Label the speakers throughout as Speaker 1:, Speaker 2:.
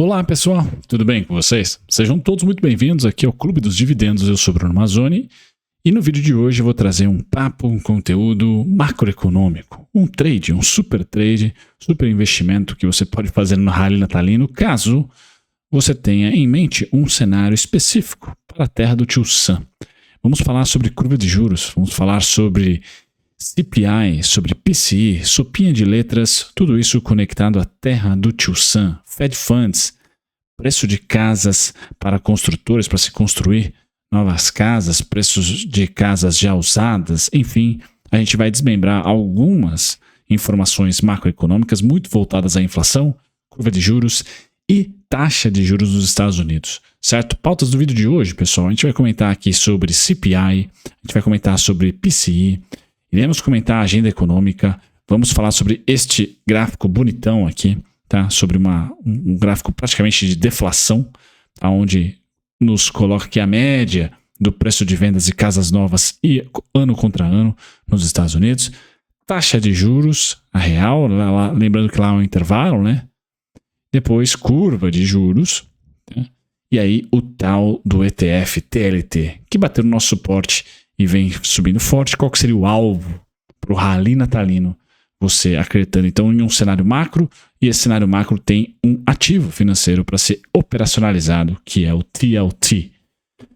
Speaker 1: Olá pessoal, tudo bem com vocês? Sejam todos muito bem-vindos aqui ao Clube dos Dividendos. Eu sou Bruno Mazzoni e no vídeo de hoje eu vou trazer um papo, um conteúdo macroeconômico, um trade, um super trade, super investimento que você pode fazer no rally natalino caso você tenha em mente um cenário específico para a terra do Tio Sam. Vamos falar sobre curva de juros, vamos falar sobre CPI, sobre PCI, sopinha de letras, tudo isso conectado à terra do Tio Sam, Fed Funds, preço de casas para construtores, para se construir novas casas, preços de casas já usadas, enfim, a gente vai desmembrar algumas informações macroeconômicas muito voltadas à inflação, curva de juros e taxa de juros dos Estados Unidos, certo? Pautas do vídeo de hoje, pessoal, a gente vai comentar aqui sobre CPI, a gente vai comentar sobre PCI, iremos comentar a agenda econômica, vamos falar sobre este gráfico bonitão aqui, tá? Sobre um gráfico praticamente de deflação, onde nos coloca aqui a média do preço de vendas de casas novas e ano contra ano nos Estados Unidos, taxa de juros, a real, lembrando que lá é um intervalo, né? Depois curva de juros, tá? E aí o tal do ETF TLT, que bateu no nosso suporte e vem subindo forte. Qual que seria o alvo para o rally natalino? Você acreditando então em um cenário macro, e esse cenário macro tem um ativo financeiro para ser operacionalizado, que é o TLT.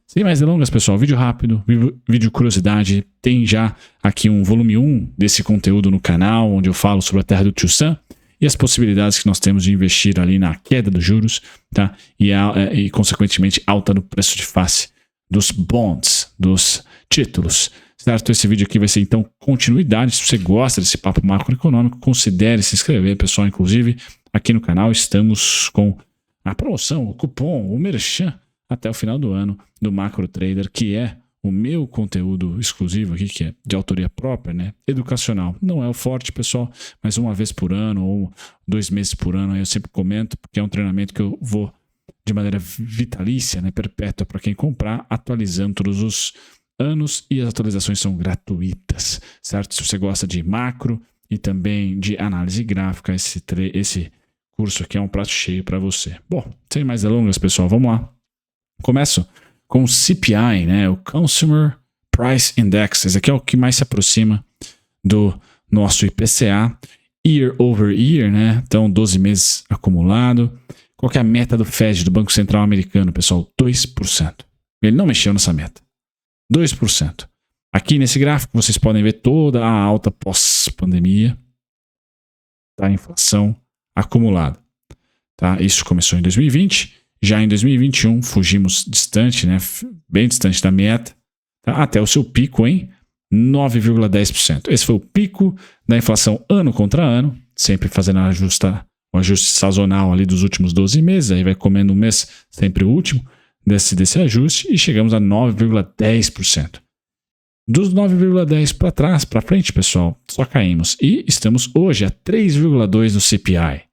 Speaker 1: Sem mais delongas, pessoal, vídeo rápido, vídeo curiosidade. Tem já aqui um volume 1 desse conteúdo no canal, onde eu falo sobre a terra do Tio Sam e as possibilidades que nós temos de investir ali na queda dos juros, tá? E consequentemente alta no preço de face dos bonds, dos títulos, certo? Esse vídeo aqui vai ser então continuidade. Se você gosta desse papo macroeconômico, considere se inscrever, pessoal. Inclusive aqui no canal estamos com a promoção, o cupom, o merchan até o final do ano do Macro Trader, que é o meu conteúdo exclusivo aqui, que é de autoria própria, né? Educacional. Não é o forte, pessoal, mas uma vez por ano ou 2 meses por ano, aí eu sempre comento, porque é um treinamento que eu vou de maneira vitalícia, né, perpétua para quem comprar, atualizando todos os anos, e as atualizações são gratuitas, certo? Se você gosta de macro e também de análise gráfica, esse curso aqui é um prato cheio para você. Bom, sem mais delongas, pessoal, vamos lá. Começo com o CPI, né, o Consumer Price Index. Esse aqui é o que mais se aproxima do nosso IPCA, year over year, né? Então 12 meses acumulado. Qual que é a meta do Fed, do Banco Central Americano, pessoal? 2%. Ele não mexeu nessa meta. 2%. Aqui nesse gráfico vocês podem ver toda a alta pós-pandemia da inflação acumulada. Tá? Isso começou em 2020. Já em 2021 fugimos distante, né? Bem distante da meta, tá? Até o seu pico em 9,10%. Esse foi o pico da inflação ano contra ano, sempre fazendo o ajuste sazonal ali dos últimos 12 meses, aí vai comendo um mês, sempre o último, desse ajuste, e chegamos a 9,10%. Dos 9,10% para trás, para frente, pessoal, só caímos. E estamos hoje a 3,2% do CPI.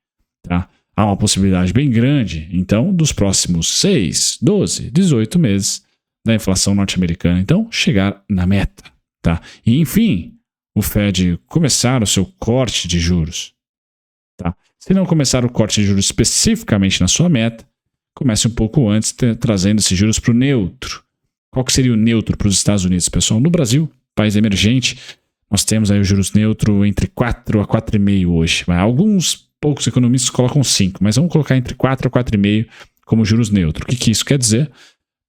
Speaker 1: Tá? Há uma possibilidade bem grande, então, dos próximos 6, 12, 18 meses da inflação norte-americana, então, chegar na meta. Tá? E, enfim, o Fed começar o seu corte de juros. Tá? Se não começar o corte de juros especificamente na sua meta, comece um pouco antes, trazendo esses juros para o neutro. Qual que seria o neutro para os Estados Unidos, pessoal? No Brasil, país emergente, nós temos aí os juros neutro entre 4 a 4,5 hoje. Alguns poucos economistas colocam 5, mas vamos colocar entre 4 a 4,5 como juros neutro. O que isso quer dizer?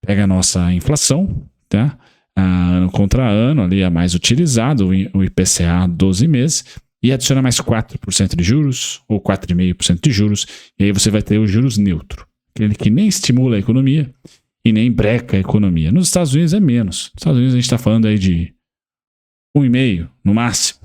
Speaker 1: Pega a nossa inflação, tá? Ano contra ano, ali a mais utilizado, o IPCA 12 meses, e adiciona mais 4% de juros, ou 4,5% de juros, e aí você vai ter os juros neutro, aquele que nem estimula a economia e nem breca a economia. Nos Estados Unidos é menos. Nos Estados Unidos a gente está falando aí de 1,5% no máximo,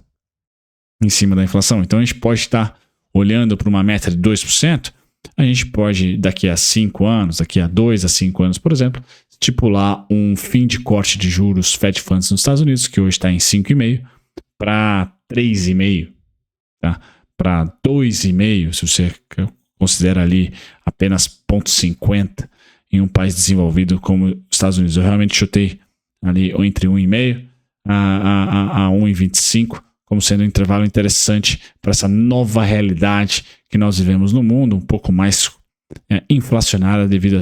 Speaker 1: em cima da inflação. Então a gente pode estar olhando para uma meta de 2%, a gente pode, daqui a 5 anos, daqui a 2 a 5 anos, por exemplo, estipular um fim de corte de juros Fed Funds nos Estados Unidos, que hoje está em 5,5%, para 3,5%, tá? Para 2,5%, se você considera ali apenas 0,50% em um país desenvolvido como os Estados Unidos. Eu realmente chutei ali entre 1,5% a 1,25%, como sendo um intervalo interessante para essa nova realidade que nós vivemos no mundo, um pouco mais inflacionária devido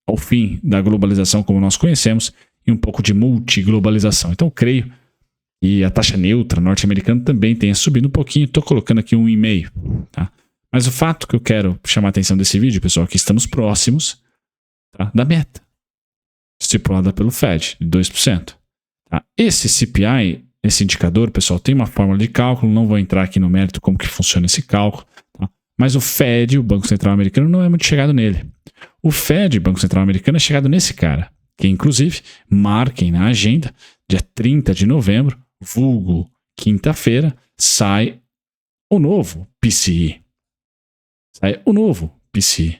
Speaker 1: ao fim da globalização como nós conhecemos e um pouco de multiglobalização. Então, eu creio que a taxa neutra norte-americana também tenha subido um pouquinho. Estou colocando aqui 1,5. Tá? Mas o fato que eu quero chamar a atenção desse vídeo, pessoal, é que estamos próximos, tá, da meta estipulada pelo Fed, de 2%. Tá? Esse CPI, esse indicador, pessoal, tem uma fórmula de cálculo, não vou entrar aqui no mérito como que funciona esse cálculo, tá? Mas o Fed, o Banco Central Americano, não é muito chegado nele. O Fed, Banco Central Americano, é chegado nesse cara, que inclusive, marquem na agenda, dia 30 de novembro, vulgo quinta-feira, sai o novo PCI. Sai o novo PCI.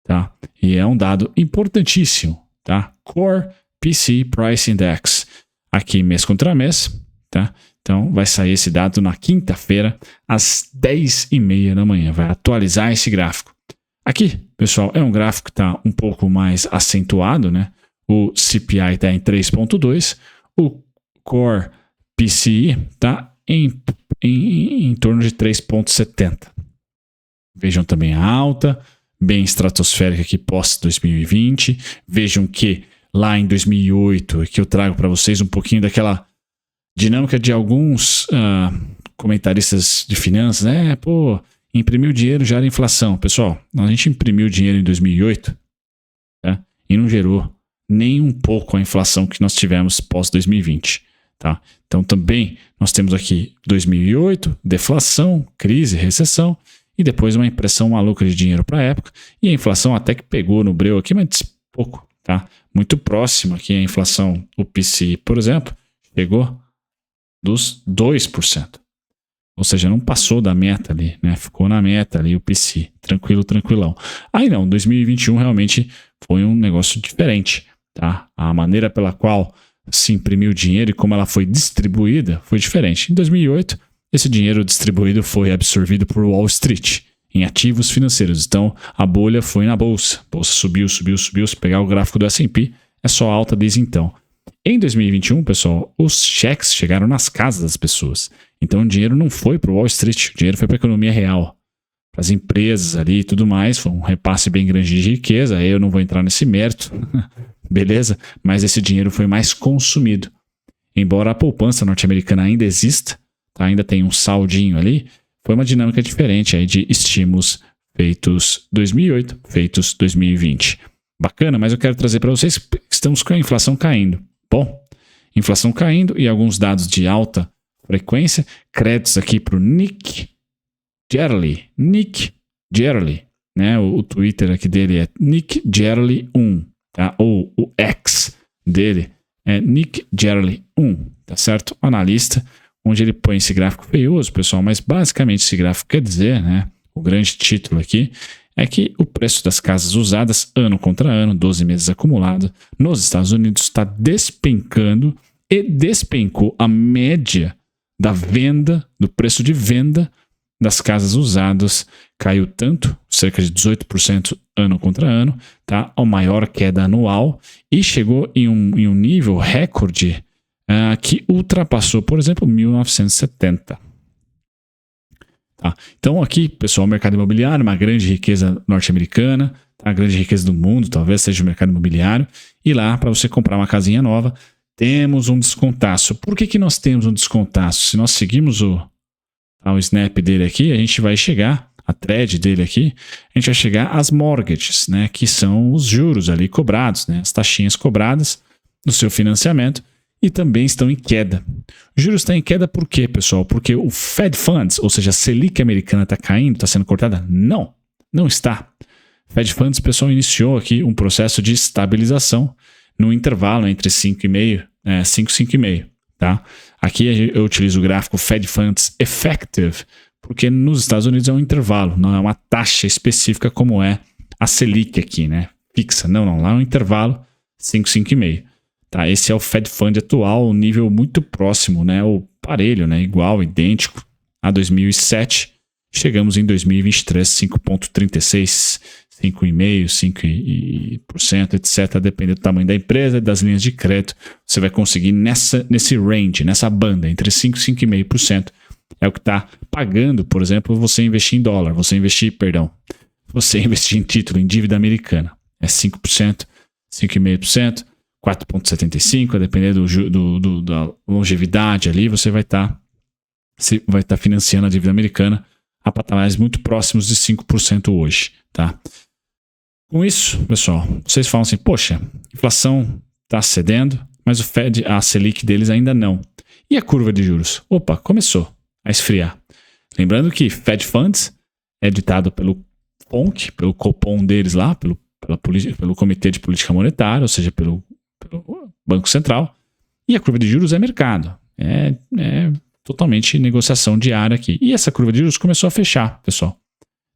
Speaker 1: Tá? E é um dado importantíssimo. Tá? Core PCI Price Index. Aqui mês contra mês. Tá? Então vai sair esse dado na quinta-feira, às 10h30 da manhã. Vai atualizar esse gráfico. Aqui, pessoal, é um gráfico que está um pouco mais acentuado. Né? O CPI está em 3,2. O Core PCI está em torno de 3,70. Vejam também a alta, bem estratosférica aqui pós-2020. Vejam que lá em 2008, que eu trago para vocês um pouquinho daquela dinâmica de alguns comentaristas de finanças. Imprimiu dinheiro, gera inflação. Pessoal, a gente imprimiu dinheiro em 2008, tá? E não gerou nem um pouco a inflação que nós tivemos pós-2020. Tá? Então também nós temos aqui 2008, deflação, crise, recessão, e depois uma impressão maluca de dinheiro para a época, e a inflação até que pegou no breu aqui, mas pouco, tá? Muito próximo aqui a inflação, o PCI, por exemplo, chegou dos 2%. Ou seja, não passou da meta ali, né? Ficou na meta ali o PCI, tranquilão. Aí não, 2021 realmente foi um negócio diferente, tá? A maneira pela qual se imprimiu dinheiro e como ela foi distribuída foi diferente. Em 2008, esse dinheiro distribuído foi absorvido por Wall Street em ativos financeiros. Então, a bolha foi na bolsa. A bolsa subiu. Se pegar o gráfico do S&P, é só alta desde então. Em 2021, pessoal, os cheques chegaram nas casas das pessoas. Então, o dinheiro não foi para o Wall Street. O dinheiro foi para a economia real, para as empresas ali e tudo mais. Foi um repasse bem grande de riqueza. Aí eu não vou entrar nesse mérito, beleza? Mas esse dinheiro foi mais consumido. Embora a poupança norte-americana ainda exista, ainda tem um saldinho ali, foi uma dinâmica diferente aí de estímulos feitos 2008, feitos 2020. Bacana, mas eu quero trazer para vocês que estamos com a inflação caindo. Bom, inflação caindo e alguns dados de alta frequência, créditos aqui para o Nick Gerli, né? O Twitter aqui dele é Nick Gerli 1, tá? Ou o X dele é Nick Gerli 1, tá certo? Analista, onde ele põe esse gráfico feioso, pessoal, mas basicamente esse gráfico quer dizer, né, o grande título aqui, é que o preço das casas usadas, ano contra ano, 12 meses acumulado, nos Estados Unidos está despencando e despencou a média da venda, do preço de venda das casas usadas, caiu tanto, cerca de 18% ano contra ano, tá, a maior queda anual, e chegou em um nível recorde que ultrapassou, por exemplo, 1970. Tá? Então aqui, pessoal, o mercado imobiliário, uma grande riqueza norte-americana, tá? A grande riqueza do mundo, talvez seja o mercado imobiliário, e lá, para você comprar uma casinha nova, temos um descontaço. Por que nós temos um descontaço? Se nós seguirmos o snap dele aqui, a gente vai chegar, a thread dele aqui, a gente vai chegar às mortgages, né? Que são os juros ali cobrados, né? As taxinhas cobradas no seu financiamento, e também estão em queda. Os juros estão em queda por quê, pessoal? Porque o Fed Funds, ou seja, a Selic americana está caindo, está sendo cortada? Não, não está. Fed Funds, pessoal, iniciou aqui um processo de estabilização no intervalo entre 5,5 e 5,5. Tá? Aqui eu utilizo o gráfico Fed Funds Effective, porque nos Estados Unidos é um intervalo, não é uma taxa específica como é a Selic aqui, né? Fixa. Não, lá é um intervalo 5,5. Tá, esse é o Fed Fund atual, um nível muito próximo, né, o parelho, né, igual, idêntico a 2007. Chegamos em 2023, 5,36, 5,5%, 5%, etc. Dependendo do tamanho da empresa e das linhas de crédito, você vai conseguir nesse range, nessa banda, entre 5% e 5,5%. É o que está pagando, por exemplo, você investir em dólar, você investir em título, em dívida americana. É 5%, 5,5%, 4,75%, a depender da longevidade ali, você vai estar financiando a dívida americana a patamares muito próximos de 5% hoje, tá? Com isso, pessoal, vocês falam assim, poxa, inflação está cedendo, mas o Fed, a Selic deles ainda não. E a curva de juros? Opa, começou a esfriar. Lembrando que Fed Funds é ditado pelo FONC, pelo Copom deles lá, pelo Comitê de Política Monetária, ou seja, pelo Banco Central, e a curva de juros é mercado. É totalmente negociação diária aqui. E essa curva de juros começou a fechar, pessoal.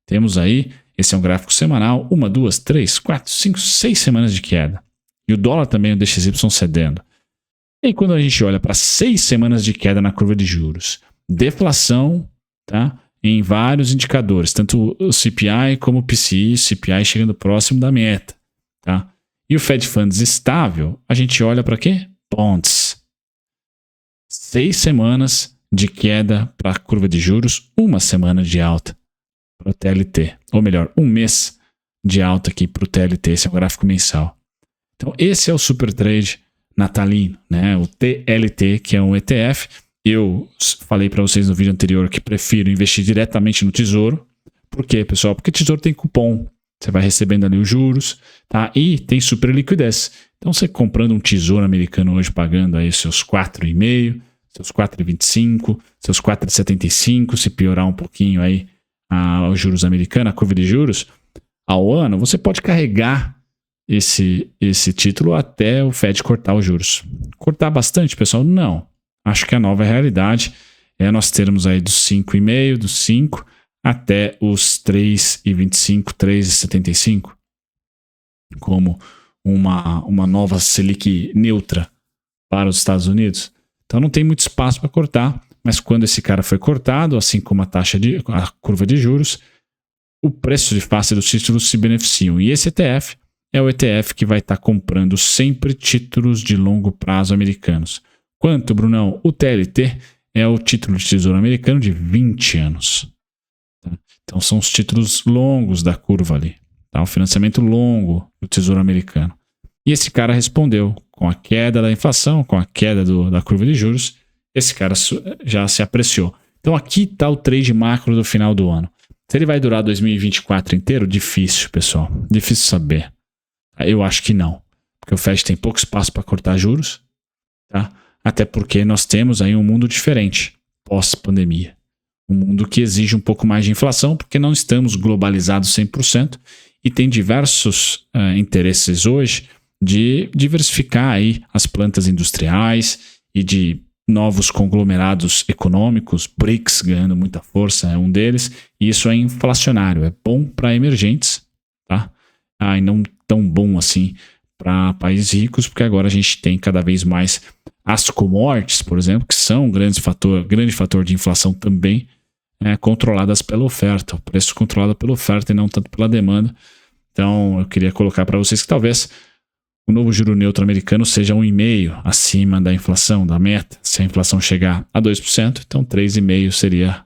Speaker 1: Temos aí, esse é um gráfico semanal, 1, 2, 3, 4, 5, 6 semanas de queda. E o dólar também, o DXY cedendo. E aí, quando a gente olha para 6 semanas de queda na curva de juros, deflação, tá? Em vários indicadores, tanto o CPI como o PCI, CPI chegando próximo da meta, tá? E o Fed Funds estável, a gente olha para quê? Bonds. 6 semanas de queda para a curva de juros, 1 semana de alta para o TLT. Ou melhor, 1 mês de alta aqui para o TLT, esse é o gráfico mensal. Então esse é o Super Trade natalino, né? O TLT, que é um ETF. Eu falei para vocês no vídeo anterior que prefiro investir diretamente no Tesouro. Por quê, pessoal? Porque Tesouro tem cupom. Você vai recebendo ali os juros, tá? E tem super liquidez. Então, você comprando um Tesouro americano hoje, pagando aí seus 4,5, seus 4,25, seus 4,75, se piorar um pouquinho aí os juros americanos, a curva de juros, ao ano, você pode carregar esse título até o Fed cortar os juros. Cortar bastante, pessoal? Não. Acho que a nova realidade é nós termos aí dos 5,5, dos 5 até os 3,25, 3,75 como uma nova Selic neutra para os Estados Unidos. Então não tem muito espaço para cortar, mas quando esse cara foi cortado, assim como a curva de juros, o preço de face dos títulos se beneficiam. E esse ETF é o ETF que vai estar comprando sempre títulos de longo prazo americanos. Quanto, Brunão? O TLT é o título de tesouro americano de 20 anos. Tá? Então são os títulos longos da curva ali. Tá? O financiamento longo do tesouro americano. E esse cara respondeu com a queda da inflação, com a queda da curva de juros. Esse cara já se apreciou. Então aqui está o trade macro do final do ano. Se ele vai durar 2024 inteiro, difícil, pessoal. Difícil saber. Eu acho que não. Porque o Fed tem pouco espaço para cortar juros. Tá? Até porque nós temos aí um mundo diferente pós-pandemia. Um mundo que exige um pouco mais de inflação, porque não estamos globalizados 100% e tem diversos interesses hoje de diversificar aí as plantas industriais e de novos conglomerados econômicos, BRICS ganhando muita força é um deles, e isso é inflacionário, é bom para emergentes, tá? E não tão bom assim para países ricos, porque agora a gente tem cada vez mais as commodities, por exemplo, que são um grande fator de inflação também, controladas pela oferta, o preço controlado pela oferta e não tanto pela demanda. Então eu queria colocar para vocês que talvez o novo juro neutro americano seja 1,5% acima da inflação, da meta. Se a inflação chegar a 2%, então 3,5% seria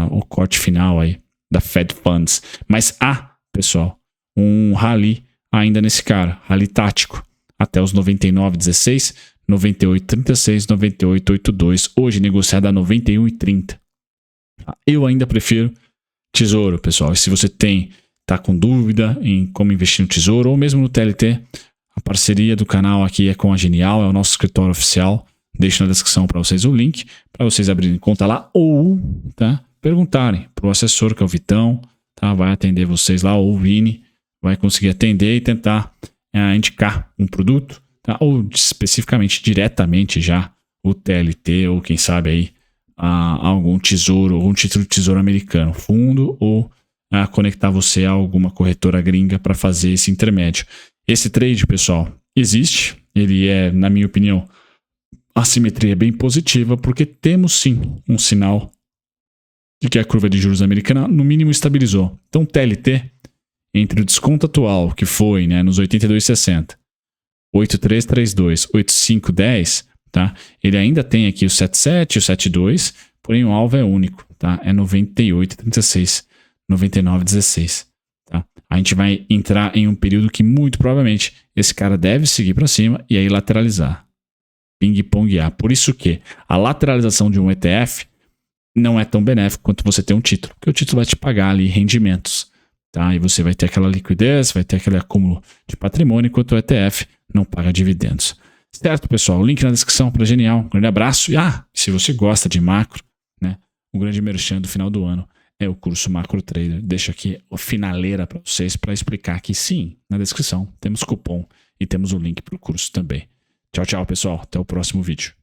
Speaker 1: o corte final aí da Fed Funds. Mas há, pessoal, um rally ainda nesse cara, rally tático, até os 99,16, 98,36, 98,82, hoje negociado a 91,30. Eu ainda prefiro tesouro, pessoal. E se você está com dúvida em como investir no tesouro ou mesmo no TLT, a parceria do canal aqui é com a Genial, é o nosso escritório oficial. Deixo na descrição para vocês o link, para vocês abrirem conta lá ou perguntarem para o assessor, que é o Vitão, tá? Vai atender vocês lá, ou o Vini, vai conseguir atender e tentar indicar um produto, tá? Ou especificamente, diretamente já, o TLT, ou quem sabe aí, algum tesouro, ou um título de tesouro americano, fundo, ou conectar você a alguma corretora gringa para fazer esse intermédio. Esse trade, pessoal, existe. Ele é, na minha opinião, a simetria é bem positiva, porque temos sim um sinal de que a curva de juros americana, no mínimo, estabilizou. Então, TLT, entre o desconto atual, que foi nos 82,60, 8,332, 8,510, tá? Ele ainda tem aqui o 7,7 e o 7,2, porém o alvo é único, tá? É 98,36, 99,16, tá? a gente vai entrar em um período que muito provavelmente esse cara deve seguir para cima e aí lateralizar. Ping-ponguear. Por isso que a lateralização de um ETF não é tão benéfico quanto você ter um título, porque o título vai te pagar ali rendimentos, tá? E você vai ter aquela liquidez, vai ter aquele acúmulo de patrimônio, enquanto o ETF não paga dividendos. Certo, pessoal? O link na descrição para Genial. Um grande abraço. E se você gosta de macro, né? Um grande merchan do final do ano é o curso Macro Trader. Deixo aqui a finaleira para vocês para explicar que sim, na descrição temos cupom e temos o link para o curso também. Tchau, tchau, pessoal. Até o próximo vídeo.